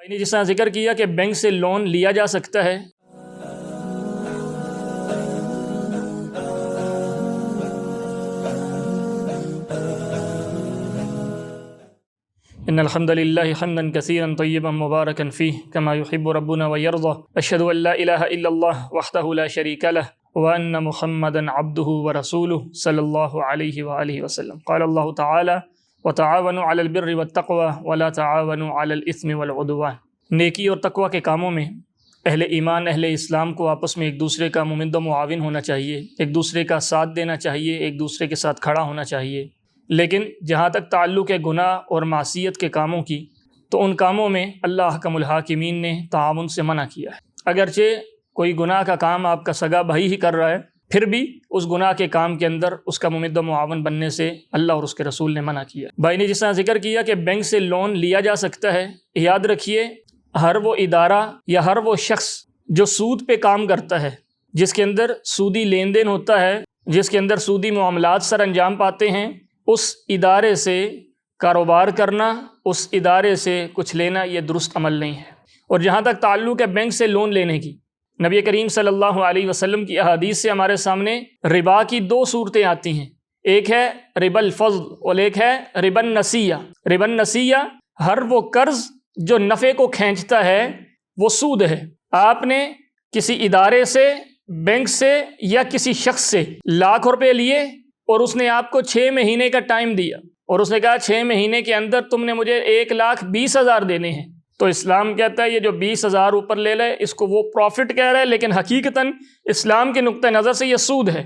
بھائی نے جس طرح ذکر کیا کہ بینک سے لون لیا جا سکتا ہے، ان الحمد للہ حمدا کثیرا طیبا مبارکا فیہ کما یحب ربنا ویرضى اشہد ان لا الہ الا اللہ وحدہ لا شریک لہ وان محمدا عبدہ ورسولہ صلی اللہ علیہ وآلہ وسلم۔ قال اللہ تعالی وتعاونوا علی البر والتقوی ولا تعاونوا علی الاثم والعدوان۔ نیکی اور تقوی کے کاموں میں اہل ایمان اہل اسلام کو آپس میں ایک دوسرے کا ممد و معاون ہونا چاہیے، ایک دوسرے کا ساتھ دینا چاہیے، ایک دوسرے کے ساتھ کھڑا ہونا چاہیے۔ لیکن جہاں تک تعلق ہے گناہ اور معصیت کے کاموں کی، تو ان کاموں میں اللہ حکم الحاکمین نے تعاون سے منع کیا ہے۔ اگرچہ کوئی گناہ کا کام آپ کا سگا بھائی ہی کر رہا ہے، پھر بھی اس گناہ کے کام کے اندر اس کا ممد و معاون بننے سے اللہ اور اس کے رسول نے منع کیا۔ بھائی نے جس طرح ذکر کیا کہ بینک سے لون لیا جا سکتا ہے، یاد رکھیے ہر وہ ادارہ یا ہر وہ شخص جو سود پہ کام کرتا ہے، جس کے اندر سودی لین دین ہوتا ہے، جس کے اندر سودی معاملات سر انجام پاتے ہیں، اس ادارے سے کاروبار کرنا، اس ادارے سے کچھ لینا، یہ درست عمل نہیں ہے۔ اور جہاں تک تعلق ہے بینک سے لون لینے کی، نبی کریم صلی اللہ علیہ وسلم کی احادیث سے ہمارے سامنے ربا کی دو صورتیں آتی ہیں، ایک ہے ربا الفضل اور ایک ہے ربا النسیہ۔ ربا النسیہ ہر وہ قرض جو نفع کو کھینچتا ہے، وہ سود ہے۔ آپ نے کسی ادارے سے، بینک سے یا کسی شخص سے لاکھ روپے لیے اور اس نے آپ کو 6 مہینے کا ٹائم دیا اور اس نے کہا 6 مہینے کے اندر تم نے مجھے 1,20,000 دینے ہیں، تو اسلام کہتا ہے یہ جو 20,000 اوپر لے لے اس کو وہ پروفٹ کہہ رہا ہے، لیکن حقیقتاً اسلام کے نقطہ نظر سے یہ سود ہے۔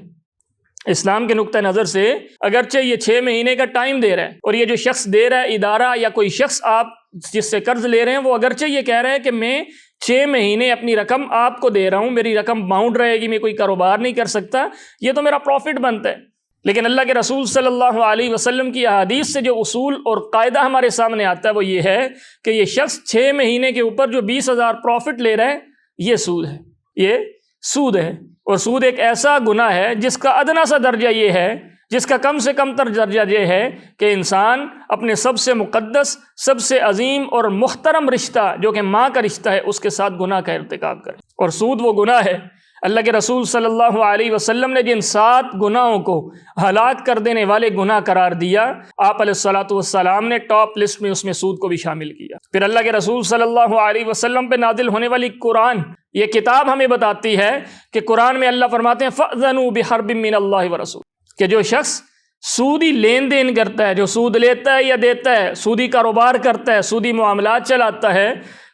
اسلام کے نقطہ نظر سے اگرچہ یہ 6 مہینے کا ٹائم دے رہا ہے، اور یہ جو شخص دے رہا ہے، ادارہ یا کوئی شخص آپ جس سے قرض لے رہے ہیں، وہ اگرچہ یہ کہہ رہا ہے کہ میں 6 مہینے اپنی رقم آپ کو دے رہا ہوں، میری رقم باؤنڈ رہے گی، میں کوئی کاروبار نہیں کر سکتا، یہ تو میرا پروفٹ بنتا ہے۔ لیکن اللہ کے رسول صلی اللہ علیہ وسلم کی احادیث سے جو اصول اور قاعدہ ہمارے سامنے آتا ہے وہ یہ ہے کہ یہ شخص 6 مہینے کے اوپر جو 20,000 پروفٹ لے رہا ہے، یہ سود ہے، یہ سود ہے۔ اور سود ایک ایسا گناہ ہے جس کا ادنا سا درجہ یہ ہے، جس کا کم سے کم تر درجہ یہ ہے کہ انسان اپنے سب سے مقدس، سب سے عظیم اور محترم رشتہ جو کہ ماں کا رشتہ ہے، اس کے ساتھ گناہ کا ارتکاب کرے۔ اور سود وہ گناہ ہے، اللہ کے رسول صلی اللہ علیہ وسلم نے جن 7 گناہوں کو ہلاک کر دینے والے گناہ قرار دیا، آپ علیہ الصلوۃ والسلام نے ٹاپ لسٹ میں اس میں سود کو بھی شامل کیا۔ پھر اللہ کے رسول صلی اللہ علیہ وسلم پہ نازل ہونے والی قرآن، یہ کتاب ہمیں بتاتی ہے کہ قرآن میں اللہ فرماتے ہیں فَأْذَنُوا بِحَرْبٍ مِّنَ اللَّهِ وَرَسُولِهِ، کہ جو شخص سودی لین دین کرتا ہے، جو سود لیتا ہے یا دیتا ہے، سودی کاروبار کرتا ہے، سودی معاملات چلاتا ہے،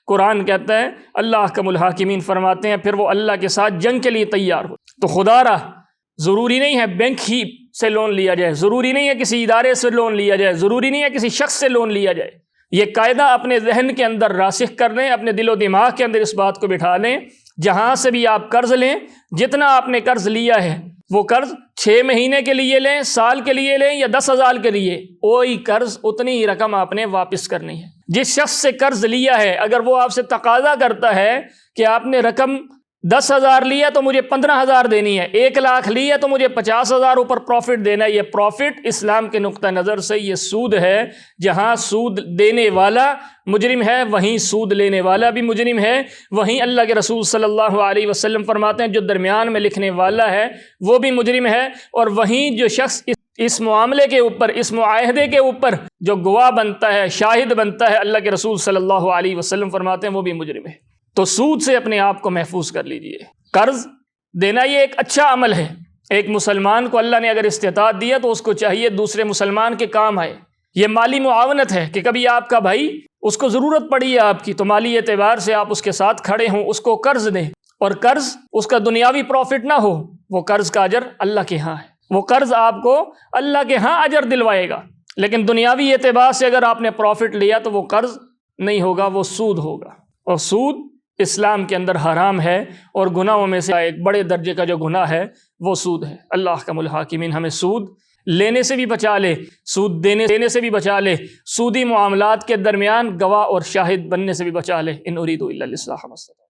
قرآن کہتا ہے، اللہ حکم الحاکمین فرماتے ہیں پھر وہ اللہ کے ساتھ جنگ کے لیے تیار ہو۔ تو خدا را ضروری نہیں ہے بینک ہی سے لون لیا جائے، ضروری نہیں ہے کسی ادارے سے لون لیا جائے، ضروری نہیں ہے کسی شخص سے لون لیا جائے۔ یہ قاعدہ اپنے ذہن کے اندر راسخ کر لیں، اپنے دل و دماغ کے اندر اس بات کو بٹھا لیں، جہاں سے بھی آپ قرض لیں، جتنا آپ نے قرض لیا ہے وہ قرض 6 مہینے کے لیے لیں، سال کے لیے لیں یا 10,000 کے لیے، وہی قرض اتنی ہی رقم آپ نے واپس کرنی ہے۔ جس شخص سے قرض لیا ہے، اگر وہ آپ سے تقاضا کرتا ہے کہ آپ نے رقم 10,000 لیا تو مجھے 15,000 دینی ہے، 1,00,000 لیا تو مجھے 50,000 اوپر پروفٹ دینا ہے، یہ پروفٹ اسلام کے نقطہ نظر سے یہ سود ہے۔ جہاں سود دینے والا مجرم ہے، وہیں سود لینے والا بھی مجرم ہے۔ وہیں اللہ کے رسول صلی اللہ علیہ وسلم فرماتے ہیں جو درمیان میں لکھنے والا ہے وہ بھی مجرم ہے، اور وہیں جو شخص اس معاملے کے اوپر، اس معاہدے کے اوپر جو گواہ بنتا ہے، شاہد بنتا ہے، اللہ کے رسول صلی اللہ علیہ وسلم فرماتے ہیں وہ بھی مجرم ہے۔ تو سود سے اپنے آپ کو محفوظ کر لیجئے۔ قرض دینا یہ ایک اچھا عمل ہے، ایک مسلمان کو اللہ نے اگر استطاعت دیا تو اس کو چاہیے دوسرے مسلمان کے کام آئے۔ یہ مالی معاونت ہے کہ کبھی آپ کا بھائی، اس کو ضرورت پڑی ہے آپ کی، تو مالی اعتبار سے آپ اس کے ساتھ کھڑے ہوں، اس کو قرض دیں، اور قرض اس کا دنیاوی پروفٹ نہ ہو، وہ قرض کا اجر اللہ کے ہاں ہے، وہ قرض آپ کو اللہ کے ہاں اجر دلوائے گا۔ لیکن دنیاوی اعتبار سے اگر آپ نے پروفٹ لیا تو وہ قرض نہیں ہوگا، وہ سود ہوگا، اور سود اسلام کے اندر حرام ہے، اور گناہوں میں سے ایک بڑے درجے کا جو گناہ ہے وہ سود ہے۔ اللہ حکم الحاکمین ہمیں سود لینے سے بھی بچا لے، سود دینے سے بھی بچا لے، سودی معاملات کے درمیان گواہ اور شاہد بننے سے بھی بچا لے۔ ان اريد الا الاصلاح ما استطعت۔